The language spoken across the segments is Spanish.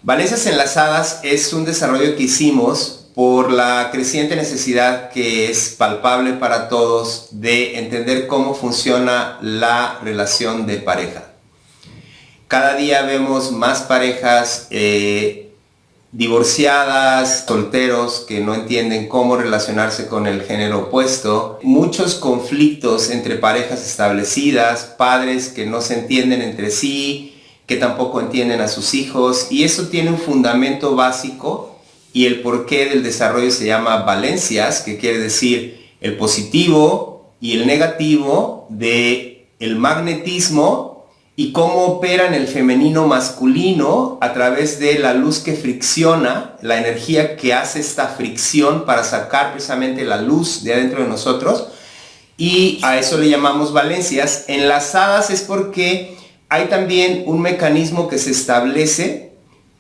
Valencias Enlazadas es un desarrollo que hicimos por la creciente necesidad que es palpable para todos de entender cómo funciona la relación de pareja. Cada día vemos más parejas divorciadas, solteros que no entienden cómo relacionarse con el género opuesto, muchos conflictos entre parejas establecidas, padres que no se entienden entre sí, que tampoco entienden a sus hijos, y eso tiene un fundamento básico, y el porqué del desarrollo se llama valencias, que quiere decir el positivo y el negativo de el magnetismo y cómo opera en el femenino masculino a través de la luz que fricciona, la energía que hace esta fricción para sacar precisamente la luz de adentro de nosotros, y a eso le llamamos valencias. Enlazadas es porque hay también un mecanismo que se establece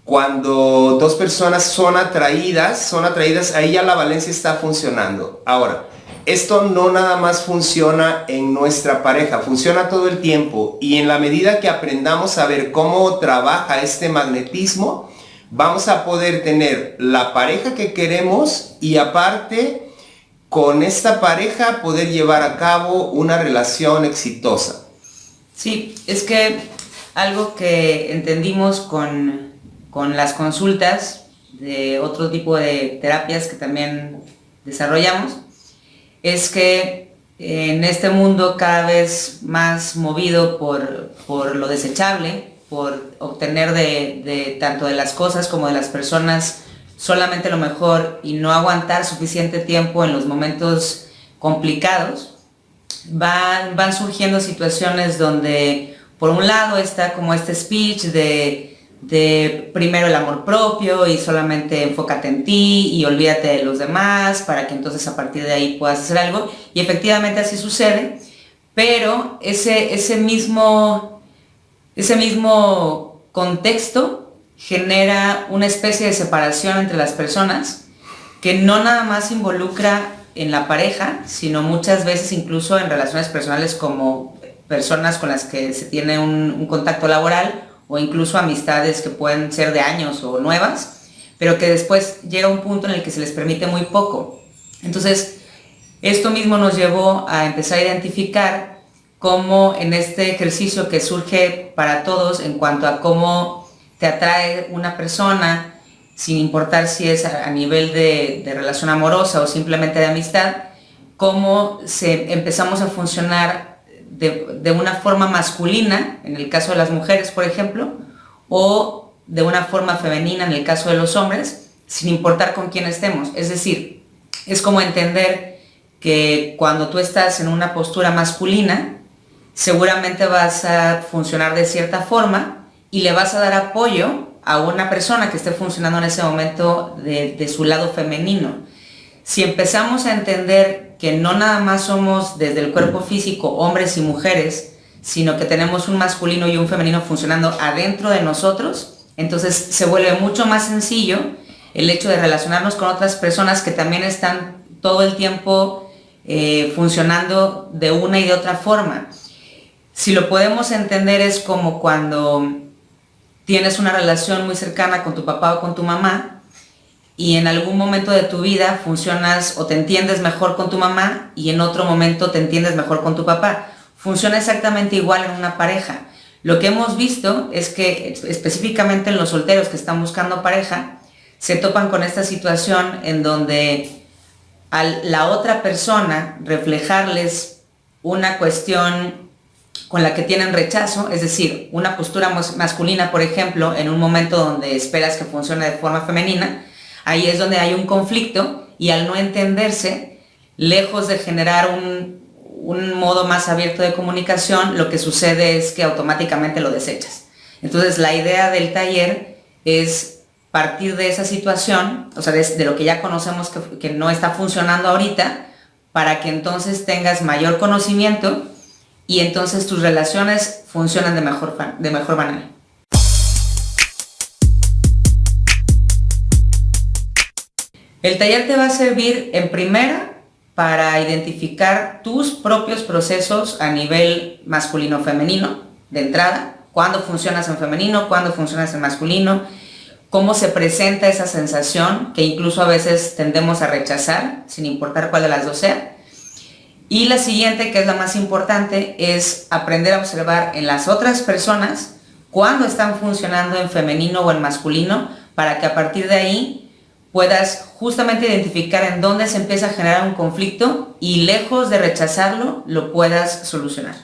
cuando dos personas son atraídas, ahí ya la valencia está funcionando. Ahora, esto no nada más funciona en nuestra pareja, funciona todo el tiempo, y en la medida que aprendamos a ver cómo trabaja este magnetismo, vamos a poder tener la pareja que queremos y aparte con esta pareja poder llevar a cabo una relación exitosa. Sí, es que algo que entendimos con las consultas de otro tipo de terapias que también desarrollamos es que en este mundo cada vez más movido por lo desechable, por obtener de tanto de las cosas como de las personas solamente lo mejor y no aguantar suficiente tiempo en los momentos complicados, van surgiendo situaciones donde por un lado está como este speech de primero el amor propio y solamente enfócate en ti y olvídate de los demás para que entonces a partir de ahí puedas hacer algo, y efectivamente así sucede, pero ese mismo contexto genera una especie de separación entre las personas que no nada más involucra en la pareja, sino muchas veces incluso en relaciones personales como personas con las que se tiene un contacto laboral o incluso amistades que pueden ser de años o nuevas, pero que después llega un punto en el que se les permite muy poco. Entonces, esto mismo nos llevó a empezar a identificar cómo en este ejercicio que surge para todos en cuanto a cómo te atrae una persona, sin importar si es a nivel de relación amorosa o simplemente de amistad, cómo empezamos a funcionar de una forma masculina, en el caso de las mujeres, por ejemplo, o de una forma femenina, en el caso de los hombres, sin importar con quién estemos. Es decir, es como entender que cuando tú estás en una postura masculina, seguramente vas a funcionar de cierta forma y le vas a dar apoyo a una persona que esté funcionando en ese momento de su lado femenino. Si empezamos a entender que no nada más somos desde el cuerpo físico hombres y mujeres, sino que tenemos un masculino y un femenino funcionando adentro de nosotros, entonces se vuelve mucho más sencillo el hecho de relacionarnos con otras personas que también están todo el tiempo funcionando de una y de otra forma. Si lo podemos entender es como cuando tienes una relación muy cercana con tu papá o con tu mamá y en algún momento de tu vida funcionas o te entiendes mejor con tu mamá y en otro momento te entiendes mejor con tu papá. Funciona exactamente igual en una pareja. Lo que hemos visto es que específicamente en los solteros que están buscando pareja se topan con esta situación en donde a la otra persona reflejarles una cuestión con la que tienen rechazo, es decir, una postura masculina, por ejemplo, en un momento donde esperas que funcione de forma femenina, ahí es donde hay un conflicto y al no entenderse, lejos de generar un modo más abierto de comunicación, lo que sucede es que automáticamente lo desechas. Entonces la idea del taller es partir de esa situación, o sea, de lo que ya conocemos que no está funcionando ahorita, para que entonces tengas mayor conocimiento y entonces tus relaciones funcionan de mejor manera. El taller te va a servir en primera para identificar tus propios procesos a nivel masculino-femenino, de entrada, cuándo funcionas en femenino, cuándo funcionas en masculino, cómo se presenta esa sensación, que incluso a veces tendemos a rechazar, sin importar cuál de las dos sea. Y la siguiente, que es la más importante, es aprender a observar en las otras personas cuándo están funcionando en femenino o en masculino, para que a partir de ahí puedas justamente identificar en dónde se empieza a generar un conflicto y lejos de rechazarlo, lo puedas solucionar.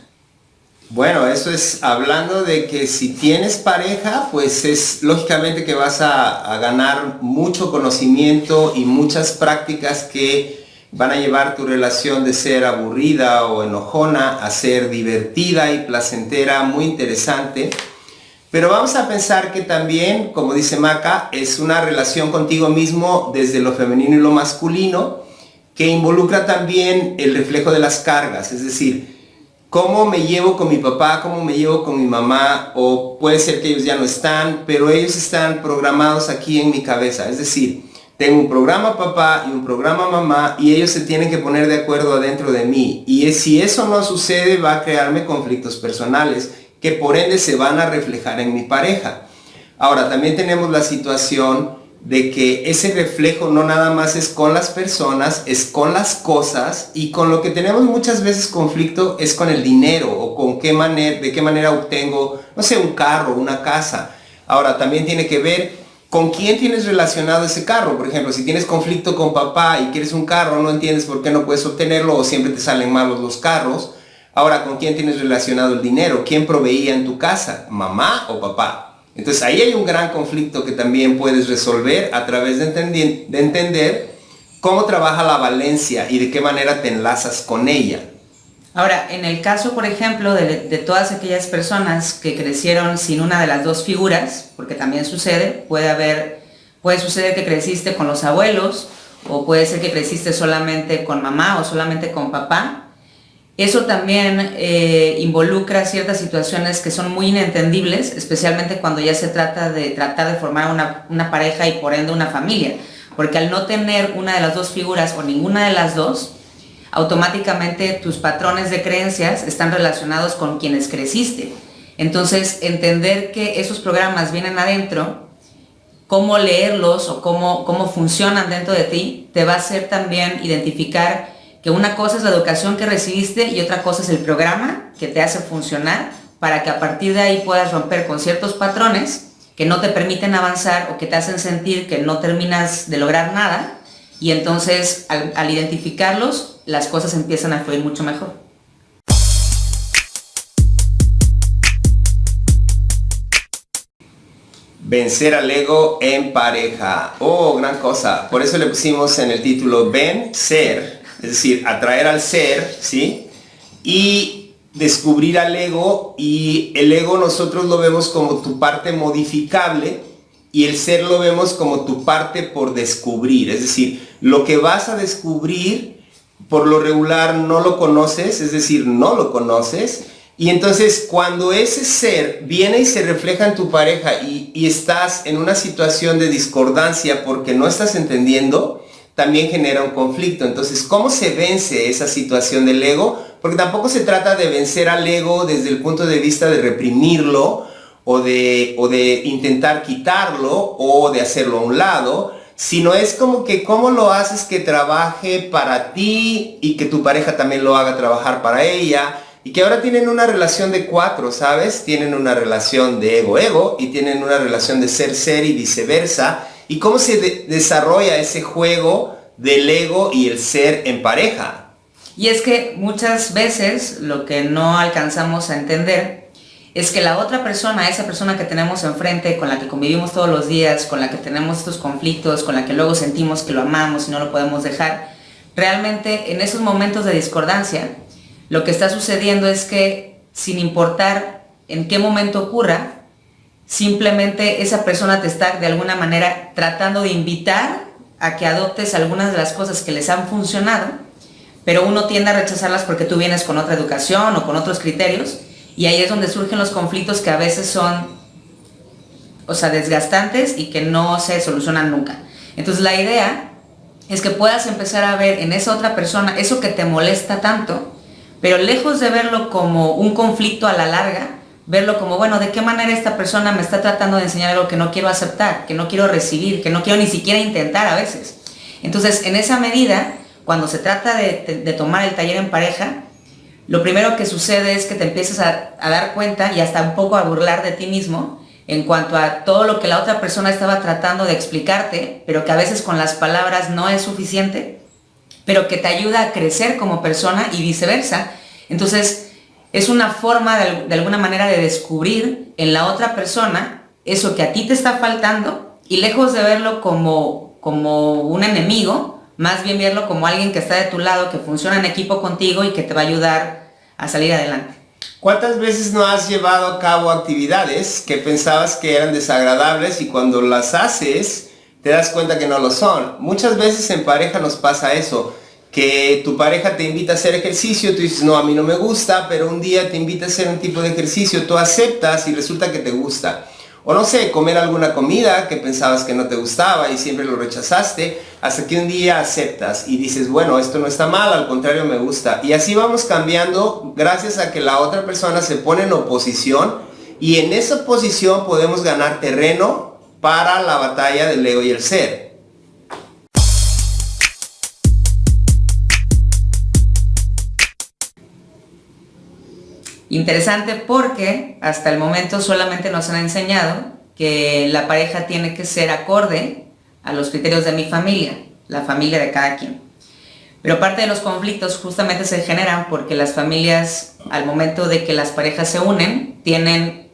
Bueno, eso es hablando de que si tienes pareja, pues es lógicamente que vas a ganar mucho conocimiento y muchas prácticas que van a llevar tu relación de ser aburrida o enojona a ser divertida y placentera, muy interesante. Pero vamos a pensar que también, como dice Maca, es una relación contigo mismo desde lo femenino y lo masculino, que involucra también el reflejo de las cargas, es decir, cómo me llevo con mi papá, cómo me llevo con mi mamá, o puede ser que ellos ya no están, pero ellos están programados aquí en mi cabeza, es decir, tengo un programa papá y un programa mamá y ellos se tienen que poner de acuerdo adentro de mí, y si eso no sucede va a crearme conflictos personales, que por ende se van a reflejar en mi pareja. Ahora, también tenemos la situación de que ese reflejo no nada más es con las personas, es con las cosas, y con lo que tenemos muchas veces conflicto es con el dinero, o con de qué manera obtengo, no sé, un carro, una casa. Ahora, también tiene que ver con quién tienes relacionado ese carro. Por ejemplo, si tienes conflicto con papá y quieres un carro, no entiendes por qué no puedes obtenerlo, o siempre te salen malos los carros. Ahora, ¿con quién tienes relacionado el dinero? ¿Quién proveía en tu casa? ¿Mamá o papá? Entonces ahí hay un gran conflicto que también puedes resolver a través de entender cómo trabaja la valencia y de qué manera te enlazas con ella. Ahora, en el caso, por ejemplo, de todas aquellas personas que crecieron sin una de las dos figuras, porque también sucede, puede suceder que creciste con los abuelos, o puede ser que creciste solamente con mamá o solamente con papá. Eso también involucra ciertas situaciones que son muy inentendibles, especialmente cuando ya se trata de tratar de formar una pareja y por ende una familia. Porque al no tener una de las dos figuras o ninguna de las dos, automáticamente tus patrones de creencias están relacionados con quienes creciste. Entonces, entender que esos programas vienen adentro, cómo leerlos o cómo funcionan dentro de ti, te va a hacer también identificar que una cosa es la educación que recibiste y otra cosa es el programa que te hace funcionar, para que a partir de ahí puedas romper con ciertos patrones que no te permiten avanzar o que te hacen sentir que no terminas de lograr nada, y entonces al identificarlos las cosas empiezan a fluir mucho mejor. Vencer al ego en pareja. Oh, gran cosa. Por eso le pusimos en el título vencer, es decir, atraer al ser, ¿sí? Y descubrir al ego, y el ego nosotros lo vemos como tu parte modificable y el ser lo vemos como tu parte por descubrir. Es decir, lo que vas a descubrir por lo regular no lo conoces, es decir, no lo conoces, y entonces cuando ese ser viene y se refleja en tu pareja y estás en una situación de discordancia porque no estás entendiendo, también genera un conflicto. Entonces, ¿cómo se vence esa situación del ego? Porque tampoco se trata de vencer al ego desde el punto de vista de reprimirlo o de intentar quitarlo o de hacerlo a un lado, sino es como que cómo lo haces que trabaje para ti y que tu pareja también lo haga trabajar para ella, y que ahora tienen una relación de cuatro, ¿sabes? Tienen una relación de ego-ego y tienen una relación de ser-ser y viceversa. ¿Y cómo se desarrolla ese juego del ego y el ser en pareja? Y es que muchas veces lo que no alcanzamos a entender es que la otra persona, esa persona que tenemos enfrente, con la que convivimos todos los días, con la que tenemos estos conflictos, con la que luego sentimos que lo amamos y no lo podemos dejar, realmente en esos momentos de discordancia, lo que está sucediendo es que, sin importar en qué momento ocurra, simplemente esa persona te está de alguna manera tratando de invitar a que adoptes algunas de las cosas que les han funcionado, pero uno tiende a rechazarlas porque tú vienes con otra educación o con otros criterios, y ahí es donde surgen los conflictos que a veces son, desgastantes y que no se solucionan nunca. Entonces la idea es que puedas empezar a ver en esa otra persona eso que te molesta tanto, pero lejos de verlo como un conflicto a la larga, verlo como, bueno, ¿de qué manera esta persona me está tratando de enseñar algo que no quiero aceptar, que no quiero recibir, que no quiero ni siquiera intentar a veces? Entonces, en esa medida, cuando se trata de tomar el taller en pareja, lo primero que sucede es que te empiezas a dar cuenta y hasta un poco a burlar de ti mismo en cuanto a todo lo que la otra persona estaba tratando de explicarte, pero que a veces con las palabras no es suficiente, pero que te ayuda a crecer como persona y viceversa. Entonces, es una forma de alguna manera de descubrir en la otra persona eso que a ti te está faltando y lejos de verlo como un enemigo, más bien verlo como alguien que está de tu lado, que funciona en equipo contigo y que te va a ayudar a salir adelante. ¿Cuántas veces no has llevado a cabo actividades que pensabas que eran desagradables y cuando las haces te das cuenta que no lo son? Muchas veces en pareja nos pasa eso, que tu pareja te invita a hacer ejercicio, tú dices, no, a mí no me gusta, pero un día te invita a hacer un tipo de ejercicio, tú aceptas y resulta que te gusta. O no sé, comer alguna comida que pensabas que no te gustaba y siempre lo rechazaste, hasta que un día aceptas y dices, bueno, esto no está mal, al contrario me gusta. Y así vamos cambiando gracias a que la otra persona se pone en oposición y en esa posición podemos ganar terreno para la batalla del ego y el ser. Interesante porque hasta el momento solamente nos han enseñado que la pareja tiene que ser acorde a los criterios de mi familia, la familia de cada quien. Pero parte de los conflictos justamente se generan porque las familias, al momento de que las parejas se unen, tienen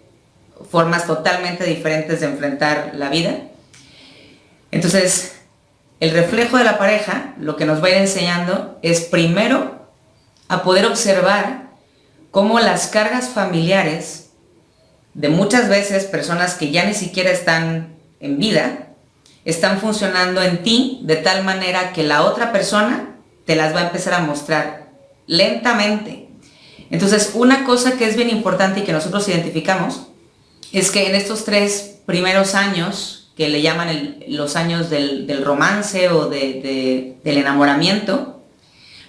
formas totalmente diferentes de enfrentar la vida. Entonces, el reflejo de la pareja, lo que nos va a ir enseñando es primero a poder observar cómo las cargas familiares de muchas veces personas que ya ni siquiera están en vida, están funcionando en ti de tal manera que la otra persona te las va a empezar a mostrar lentamente. Entonces, una cosa que es bien importante y que nosotros identificamos es que en estos 3 primeros años, que le llaman los años del romance o del enamoramiento,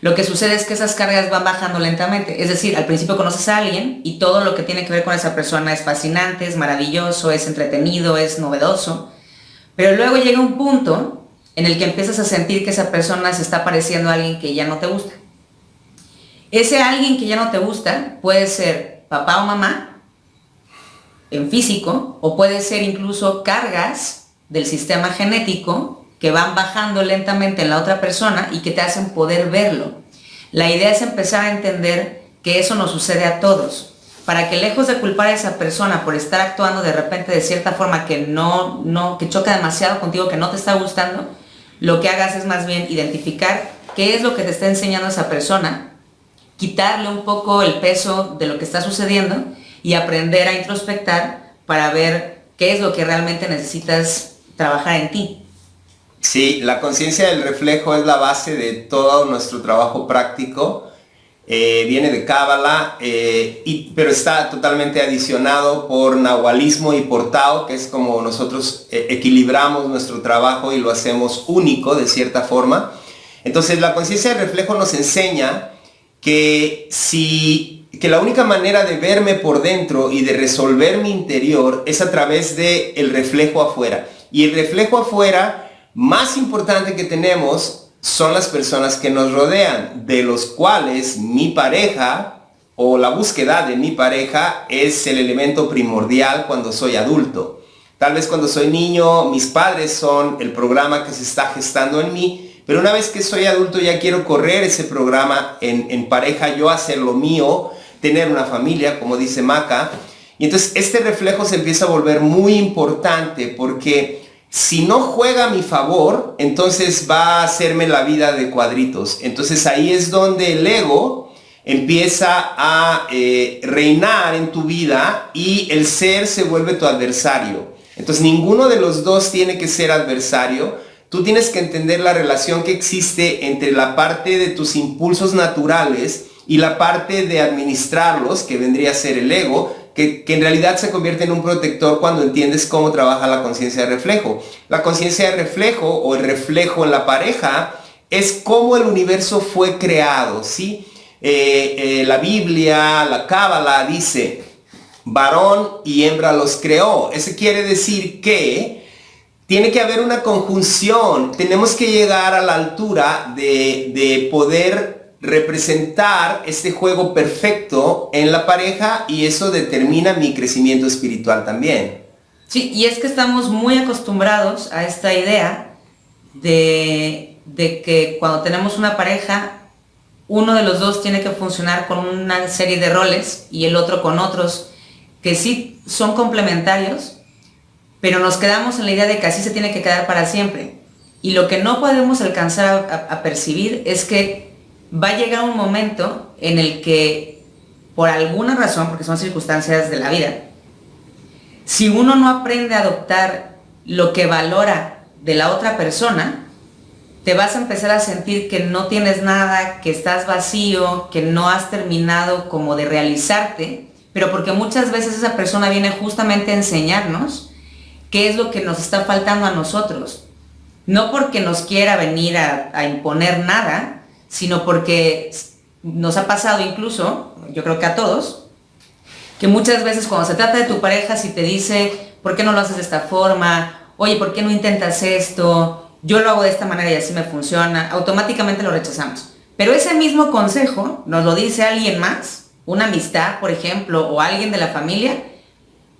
lo que sucede es que esas cargas van bajando lentamente. Es decir, al principio conoces a alguien y todo lo que tiene que ver con esa persona es fascinante, es maravilloso, es entretenido, es novedoso. Pero luego llega un punto en el que empiezas a sentir que esa persona se está pareciendo a alguien que ya no te gusta. Ese alguien que ya no te gusta puede ser papá o mamá, en físico, o puede ser incluso cargas del sistema genético que van bajando lentamente en la otra persona y que te hacen poder verlo. La idea es empezar a entender que eso nos sucede a todos, para que lejos de culpar a esa persona por estar actuando de repente de cierta forma que que choca demasiado contigo, que no te está gustando, lo que hagas es más bien identificar qué es lo que te está enseñando esa persona, quitarle un poco el peso de lo que está sucediendo y aprender a introspectar para ver qué es lo que realmente necesitas trabajar en ti. Sí, la conciencia del reflejo es la base de todo nuestro trabajo práctico. Viene de Cábala, pero está totalmente adicionado por Nahualismo y por Tao, que es como nosotros equilibramos nuestro trabajo y lo hacemos único de cierta forma. Entonces la conciencia del reflejo nos enseña que la única manera de verme por dentro y de resolver mi interior es a través del reflejo afuera. Y el reflejo afuera más importante que tenemos son las personas que nos rodean, de los cuales mi pareja o la búsqueda de mi pareja es el elemento primordial cuando soy adulto. Tal vez cuando soy niño, mis padres son el programa que se está gestando en mí, pero una vez que soy adulto ya quiero correr ese programa en pareja, yo hacer lo mío, tener una familia, como dice Maca. Y entonces este reflejo se empieza a volver muy importante porque si no juega a mi favor, entonces va a hacerme la vida de cuadritos. Entonces ahí es donde el ego empieza a reinar en tu vida y el ser se vuelve tu adversario. Entonces ninguno de los dos tiene que ser adversario. Tú tienes que entender la relación que existe entre la parte de tus impulsos naturales y la parte de administrarlos, que vendría a ser el ego, que en realidad se convierte en un protector cuando entiendes cómo trabaja la conciencia de reflejo. La conciencia de reflejo o el reflejo en la pareja es cómo el universo fue creado, ¿sí? La Biblia, la Cábala dice varón y hembra los creó. Eso quiere decir que tiene que haber una conjunción. Tenemos que llegar a la altura de poder representar este juego perfecto en la pareja, y eso determina mi crecimiento espiritual también. Sí, y es que estamos muy acostumbrados a esta idea de que cuando tenemos una pareja, uno de los dos tiene que funcionar con una serie de roles y el otro con otros que sí son complementarios, pero nos quedamos en la idea de que así se tiene que quedar para siempre. Y lo que no podemos alcanzar a percibir es que va a llegar un momento en el que, por alguna razón, porque son circunstancias de la vida, si uno no aprende a adoptar lo que valora de la otra persona, te vas a empezar a sentir que no tienes nada, que estás vacío, que no has terminado como de realizarte, pero porque muchas veces esa persona viene justamente a enseñarnos qué es lo que nos está faltando a nosotros. No porque nos quiera venir a imponer nada, sino porque nos ha pasado incluso, yo creo que a todos, que muchas veces cuando se trata de tu pareja, si te dice, ¿por qué no lo haces de esta forma? Oye, ¿por qué no intentas esto? Yo lo hago de esta manera y así me funciona. Automáticamente lo rechazamos. Pero ese mismo consejo nos lo dice alguien más, una amistad, por ejemplo, o alguien de la familia,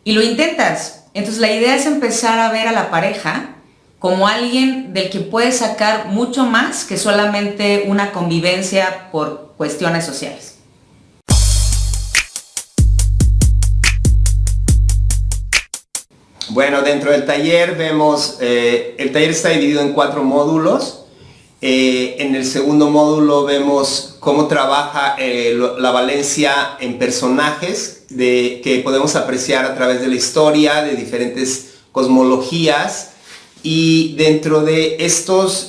y lo intentas. Entonces la idea es empezar a ver a la pareja como alguien del que puedes sacar mucho más que solamente una convivencia por cuestiones sociales. Bueno, dentro del taller vemos, el taller está dividido en 4 módulos. En el segundo módulo vemos cómo trabaja la valencia en personajes que podemos apreciar a través de la historia, de diferentes cosmologías. Y dentro de estos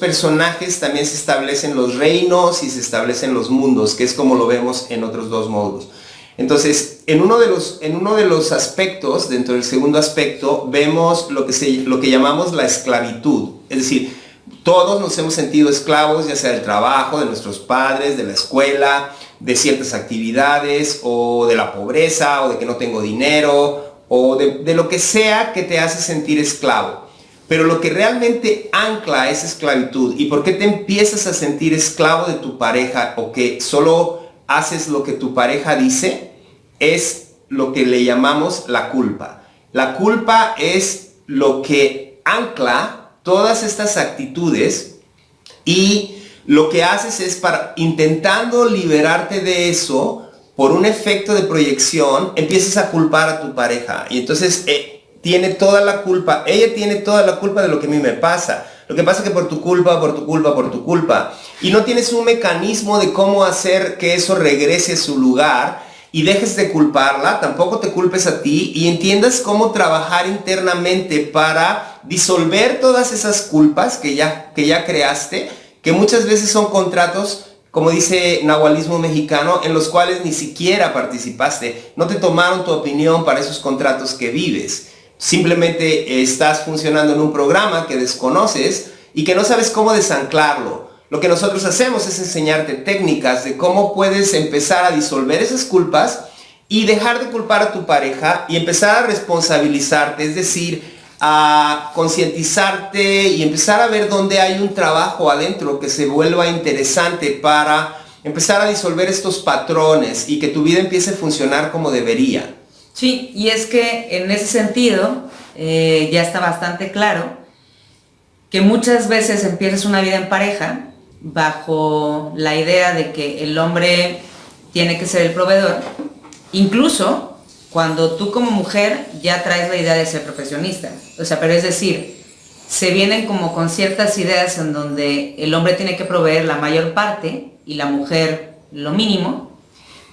personajes también se establecen los reinos y se establecen los mundos, que es como lo vemos en otros 2 módulos. Entonces, en uno de los aspectos, dentro del segundo aspecto, vemos lo que llamamos la esclavitud. Es decir, todos nos hemos sentido esclavos, ya sea del trabajo, de nuestros padres, de la escuela, de ciertas actividades, o de la pobreza, o de que no tengo dinero, o de lo que sea que te hace sentir esclavo. Pero lo que realmente ancla esa esclavitud, y por qué te empiezas a sentir esclavo de tu pareja, o que solo haces lo que tu pareja dice, es lo que le llamamos la culpa. La culpa es lo que ancla todas estas actitudes, y lo que haces es, intentando liberarte de eso, por un efecto de proyección, empiezas a culpar a tu pareja. Y entonces tiene toda la culpa, ella tiene toda la culpa de lo que a mí me pasa. Lo que pasa es que por tu culpa, y no tienes un mecanismo de cómo hacer que eso regrese a su lugar y dejes de culparla, tampoco te culpes a ti, y entiendas cómo trabajar internamente para disolver todas esas culpas que ya creaste, que muchas veces son contratos, como dice Nahualismo Mexicano, en los cuales ni siquiera participaste, no te tomaron tu opinión para esos contratos que vives. Simplemente estás funcionando en un programa que desconoces y que no sabes cómo desanclarlo. Lo que nosotros hacemos es enseñarte técnicas de cómo puedes empezar a disolver esas culpas y dejar de culpar a tu pareja y empezar a responsabilizarte, es decir, a concientizarte y empezar a ver dónde hay un trabajo adentro que se vuelva interesante para empezar a disolver estos patrones y que tu vida empiece a funcionar como debería. Sí, y es que en ese sentido ya está bastante claro que muchas veces empiezas una vida en pareja bajo la idea de que el hombre tiene que ser el proveedor, incluso cuando tú como mujer ya traes la idea de ser profesionista. O sea, pero es decir, se vienen como con ciertas ideas en donde el hombre tiene que proveer la mayor parte y la mujer lo mínimo,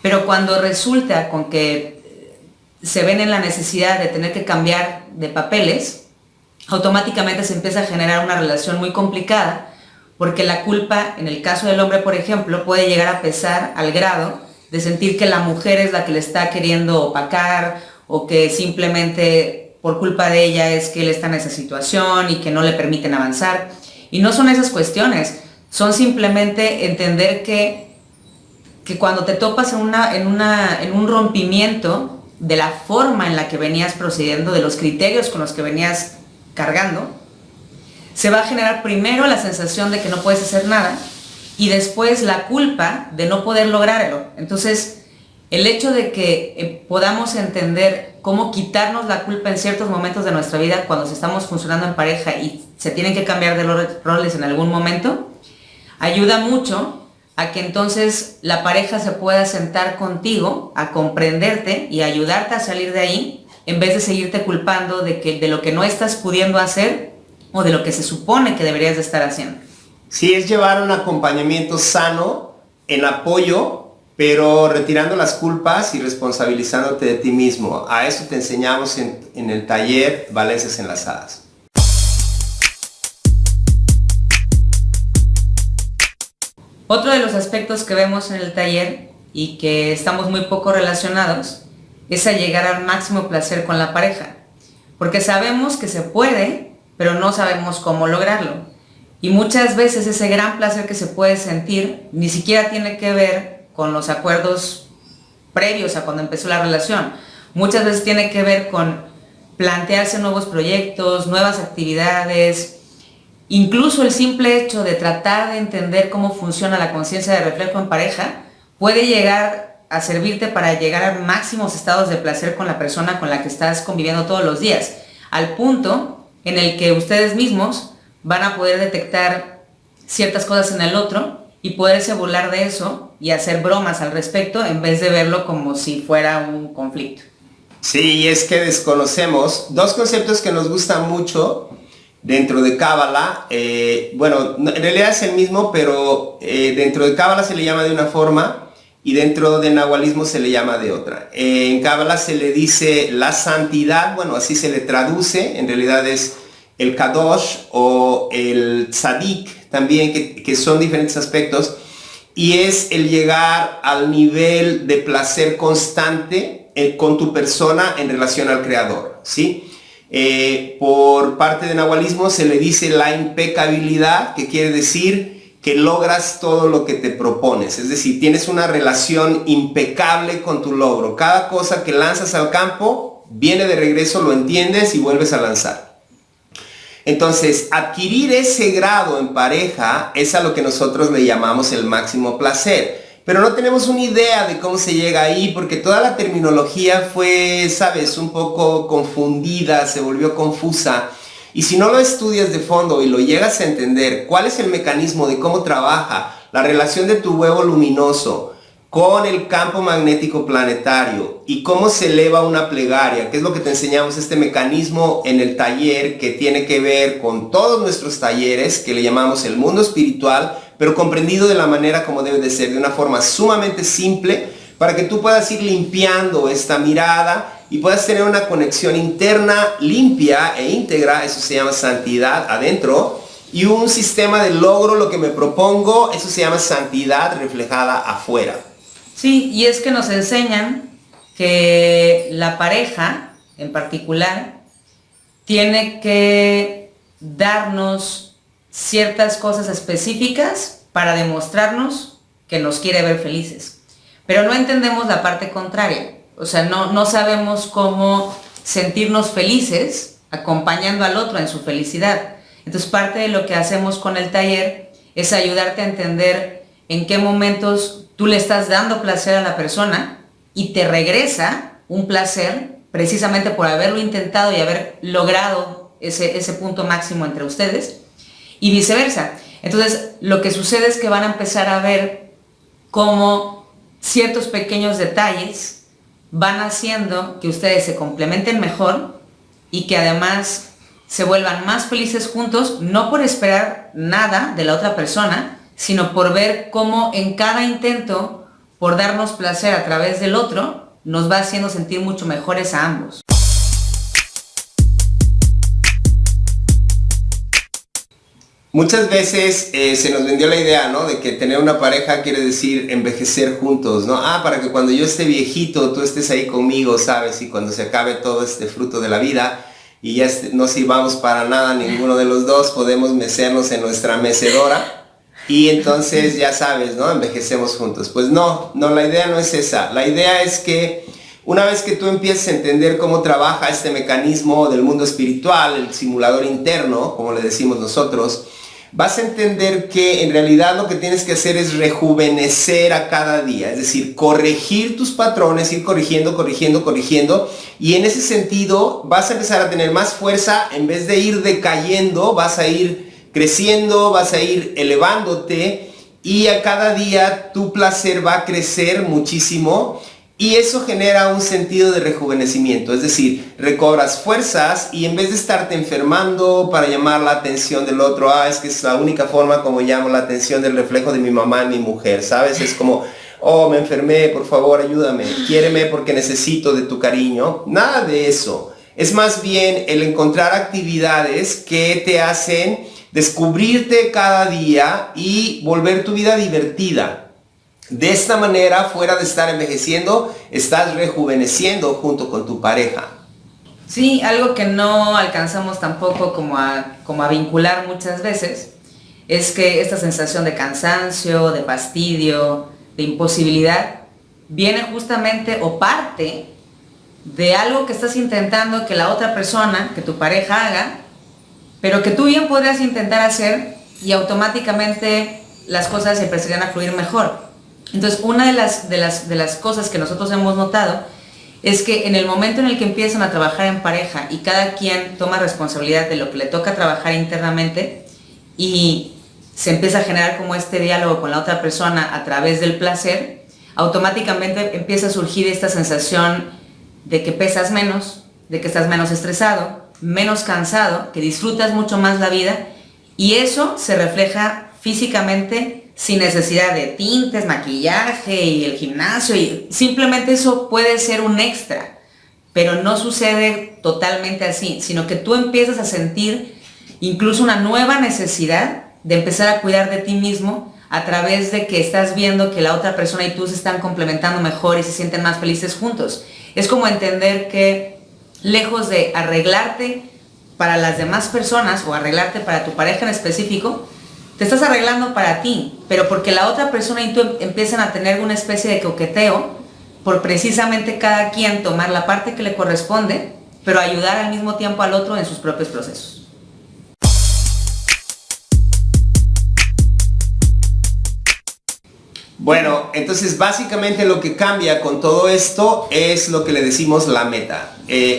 pero cuando resulta con que se ven en la necesidad de tener que cambiar de papeles, automáticamente se empieza a generar una relación muy complicada, porque la culpa, en el caso del hombre, por ejemplo, puede llegar a pesar al grado de sentir que la mujer es la que le está queriendo opacar, o que simplemente por culpa de ella es que él está en esa situación y que no le permiten avanzar. Y no son esas cuestiones, son simplemente entender que que cuando te topas en un rompimiento de la forma en la que venías procediendo, de los criterios con los que venías cargando, se va a generar primero la sensación de que no puedes hacer nada y después la culpa de no poder lograrlo. Entonces, el hecho de que podamos entender cómo quitarnos la culpa en ciertos momentos de nuestra vida cuando estamos funcionando en pareja y se tienen que cambiar de roles en algún momento, ayuda mucho a que entonces la pareja se pueda sentar contigo, a comprenderte y ayudarte a salir de ahí, en vez de seguirte culpando de lo que no estás pudiendo hacer o de lo que se supone que deberías de estar haciendo. Sí, es llevar un acompañamiento sano en apoyo, pero retirando las culpas y responsabilizándote de ti mismo. A eso te enseñamos en el taller Valencias Enlazadas. Otro de los aspectos que vemos en el taller y que estamos muy poco relacionados es a llegar al máximo placer con la pareja, porque sabemos que se puede, pero no sabemos cómo lograrlo. Y muchas veces ese gran placer que se puede sentir ni siquiera tiene que ver con los acuerdos previos a cuando empezó la relación. Muchas veces tiene que ver con plantearse nuevos proyectos, nuevas actividades, incluso el simple hecho de tratar de entender cómo funciona la conciencia de reflejo en pareja puede llegar a servirte para llegar a máximos estados de placer con la persona con la que estás conviviendo todos los días, al punto en el que ustedes mismos van a poder detectar ciertas cosas en el otro y poderse burlar de eso y hacer bromas al respecto en vez de verlo como si fuera un conflicto. Sí, y es que desconocemos dos conceptos que nos gustan mucho dentro de Cábala. Bueno, en realidad es el mismo, pero dentro de Cábala se le llama de una forma y dentro de Nahualismo se le llama de otra. En Cábala se le dice la santidad, bueno, así se le traduce, en realidad es el Kadosh o el Tzadik también, que son diferentes aspectos, y es el llegar al nivel de placer constante con tu persona en relación al Creador, ¿sí? Por parte de Nahualismo se le dice la impecabilidad, que quiere decir que logras todo lo que te propones, es decir, tienes una relación impecable con tu logro. Cada cosa que lanzas al campo viene de regreso, lo entiendes y vuelves a lanzar. Entonces, adquirir ese grado en pareja es a lo que nosotros le llamamos el máximo placer. Pero no tenemos una idea de cómo se llega ahí, porque toda la terminología fue, sabes, un poco confundida, se volvió confusa. Y si no lo estudias de fondo y lo llegas a entender, cuál es el mecanismo de cómo trabaja la relación de tu huevo luminoso con el campo magnético planetario y cómo se eleva una plegaria, que es lo que te enseñamos, este mecanismo en el taller que tiene que ver con todos nuestros talleres, que le llamamos el mundo espiritual, pero comprendido de la manera como debe de ser, de una forma sumamente simple, para que tú puedas ir limpiando esta mirada y puedas tener una conexión interna limpia e íntegra, eso se llama santidad adentro, y un sistema de logro, lo que me propongo, eso se llama santidad reflejada afuera. Sí, y es que nos enseñan que la pareja, en particular, tiene que darnos ciertas cosas específicas para demostrarnos que nos quiere ver felices. Pero no entendemos la parte contraria. O sea, no sabemos cómo sentirnos felices acompañando al otro en su felicidad. Entonces, parte de lo que hacemos con el taller es ayudarte a entender en qué momentos tú le estás dando placer a la persona y te regresa un placer precisamente por haberlo intentado y haber logrado ese punto máximo entre ustedes y viceversa. Entonces, lo que sucede es que van a empezar a ver cómo ciertos pequeños detalles van haciendo que ustedes se complementen mejor y que además se vuelvan más felices juntos, no por esperar nada de la otra persona, sino por ver cómo en cada intento por darnos placer a través del otro, nos va haciendo sentir mucho mejores a ambos. Muchas veces se nos vendió la idea, ¿no? De que tener una pareja quiere decir envejecer juntos, ¿no? Para que cuando yo esté viejito, tú estés ahí conmigo, ¿sabes? Y cuando se acabe todo este fruto de la vida y ya no sirvamos para nada ninguno de los dos, podemos mecernos en nuestra mecedora y entonces ya sabes, ¿no? Envejecemos juntos. Pues no, la idea no es esa. La idea es que una vez que tú empieces a entender cómo trabaja este mecanismo del mundo espiritual, el simulador interno, como le decimos nosotros, vas a entender que en realidad lo que tienes que hacer es rejuvenecer a cada día, es decir, corregir tus patrones, ir corrigiendo, y en ese sentido vas a empezar a tener más fuerza. En vez de ir decayendo, vas a ir creciendo, vas a ir elevándote, y a cada día tu placer va a crecer muchísimo. Y eso genera un sentido de rejuvenecimiento, es decir, recobras fuerzas y en vez de estarte enfermando para llamar la atención del otro, es que es la única forma como llamo la atención del reflejo de mi mamá en mi mujer, ¿sabes? Es como, oh, me enfermé, por favor, ayúdame, quiéreme porque necesito de tu cariño. Nada de eso. Es más bien el encontrar actividades que te hacen descubrirte cada día y volver tu vida divertida. De esta manera, fuera de estar envejeciendo, estás rejuveneciendo junto con tu pareja. Sí, algo que no alcanzamos tampoco como a vincular muchas veces es que esta sensación de cansancio, de fastidio, de imposibilidad, viene justamente o parte de algo que estás intentando que la otra persona, que tu pareja haga, pero que tú bien podrías intentar hacer y automáticamente las cosas empezarían a fluir mejor. Entonces, una de las cosas que nosotros hemos notado es que en el momento en el que empiezan a trabajar en pareja y cada quien toma responsabilidad de lo que le toca trabajar internamente y se empieza a generar como este diálogo con la otra persona a través del placer, automáticamente empieza a surgir esta sensación de que pesas menos, de que estás menos estresado, menos cansado, que disfrutas mucho más la vida, y eso se refleja físicamente sin necesidad de tintes, maquillaje y el gimnasio, y simplemente eso puede ser un extra, pero no sucede totalmente así, sino que tú empiezas a sentir incluso una nueva necesidad de empezar a cuidar de ti mismo a través de que estás viendo que la otra persona y tú se están complementando mejor y se sienten más felices juntos. Es como entender que lejos de arreglarte para las demás personas o arreglarte para tu pareja en específico, te estás arreglando para ti, pero porque la otra persona y tú empiezan a tener una especie de coqueteo por precisamente cada quien tomar la parte que le corresponde, pero ayudar al mismo tiempo al otro en sus propios procesos. Bueno, entonces básicamente lo que cambia con todo esto es lo que le decimos la meta.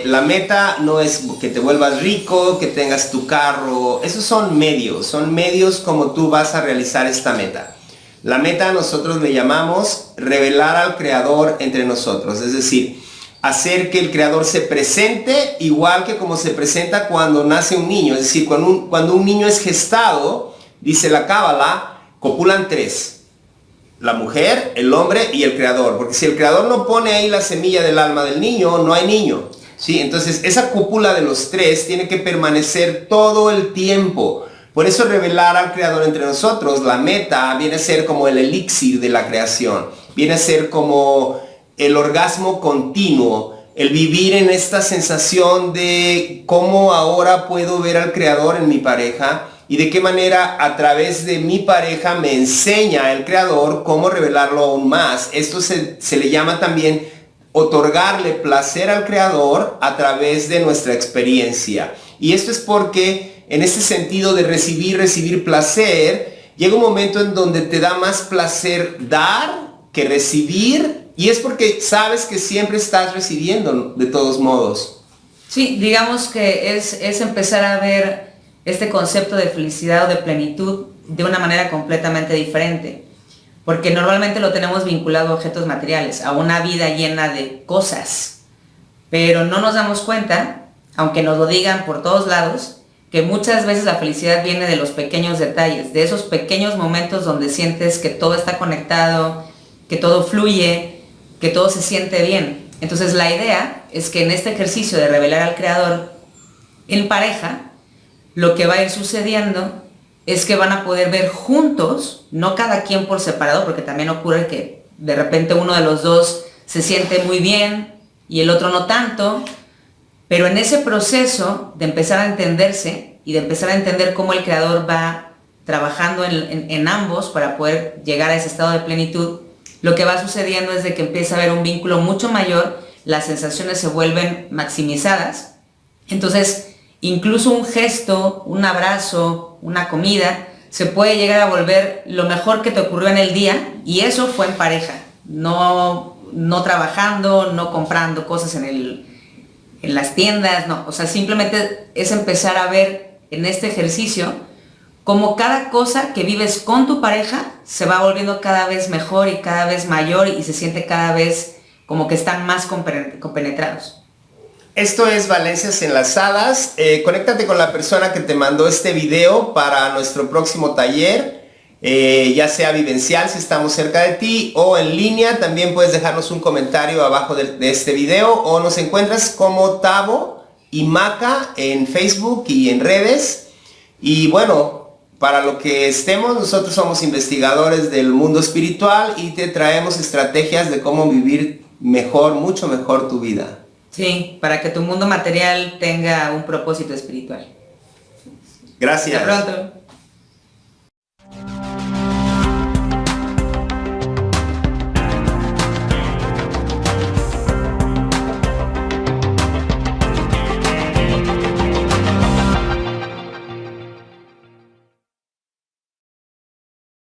La meta no es que te vuelvas rico, que tengas tu carro, esos son medios como tú vas a realizar esta meta. La meta nosotros le llamamos revelar al Creador entre nosotros, es decir, hacer que el Creador se presente igual que como se presenta cuando nace un niño, es decir, cuando un niño es gestado, dice la Cábala, copulan tres. La mujer, el hombre y el Creador, porque si el Creador no pone ahí la semilla del alma del niño, no hay niño, ¿sí? Entonces esa cúpula de los tres tiene que permanecer todo el tiempo. Por eso revelar al Creador entre nosotros, la meta viene a ser como el elixir de la creación, viene a ser como el orgasmo continuo, el vivir en esta sensación de cómo ahora puedo ver al Creador en mi pareja, y de qué manera a través de mi pareja me enseña el Creador cómo revelarlo aún más. Esto se le llama también otorgarle placer al Creador a través de nuestra experiencia. Y esto es porque en este sentido de recibir placer, llega un momento en donde te da más placer dar que recibir, y es porque sabes que siempre estás recibiendo de todos modos. Sí, digamos que es empezar a ver este concepto de felicidad o de plenitud de una manera completamente diferente, porque normalmente lo tenemos vinculado a objetos materiales, a una vida llena de cosas, pero no nos damos cuenta, aunque nos lo digan por todos lados, que muchas veces la felicidad viene de los pequeños detalles, de esos pequeños momentos donde sientes que todo está conectado, que todo fluye, que todo se siente bien. Entonces la idea es que en este ejercicio de revelar al Creador en pareja, lo que va a ir sucediendo es que van a poder ver juntos, no cada quien por separado, porque también ocurre que de repente uno de los dos se siente muy bien y el otro no tanto, pero en ese proceso de empezar a entenderse y de empezar a entender cómo el Creador va trabajando en ambos para poder llegar a ese estado de plenitud, lo que va sucediendo es de que empieza a haber un vínculo mucho mayor, las sensaciones se vuelven maximizadas. Entonces, incluso un gesto, un abrazo, una comida, se puede llegar a volver lo mejor que te ocurrió en el día, y eso fue en pareja, no trabajando, no comprando cosas en las tiendas, no. O sea, simplemente es empezar a ver en este ejercicio como cada cosa que vives con tu pareja se va volviendo cada vez mejor y cada vez mayor y se siente cada vez como que están más compenetrados. Esto es Valencias Enlazadas. Conéctate con la persona que te mandó este video para nuestro próximo taller, ya sea vivencial si estamos cerca de ti o en línea. También puedes dejarnos un comentario abajo de este video, o nos encuentras como Tavo y Maca en Facebook y en redes. Y bueno, para lo que estemos, nosotros somos investigadores del mundo espiritual y te traemos estrategias de cómo vivir mejor, mucho mejor tu vida. Sí, para que tu mundo material tenga un propósito espiritual. Gracias. Hasta pronto.